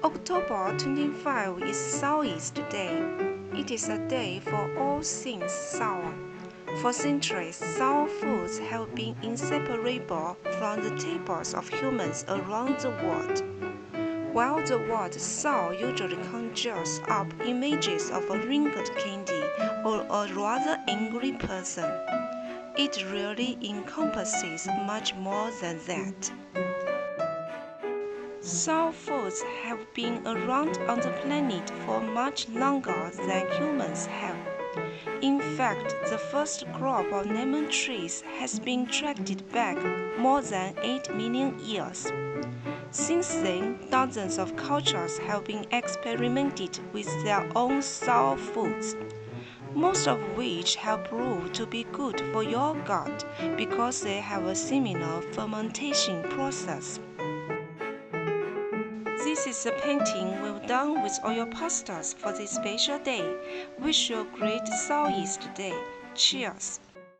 October 25 is Sourest Day. It is a day for all things sour. For centuries, sour foods have been inseparable from the tables of humans around the world. While the word sour usually conjures up images of a wrinkled candy or a rather angry person, it really encompasses much more than that. Sour foods have been around on the planet for much longer than humans have. In fact, the first crop of lemon trees has been tracked back more than 8 million years. Since then, dozens of cultures have been experimented with their own sour foods, most of which have proved to be good for your gut because they have a similar fermentation process. This is a painting well done with all your pastels for this special day. Wish you a great Sourest day. Cheers!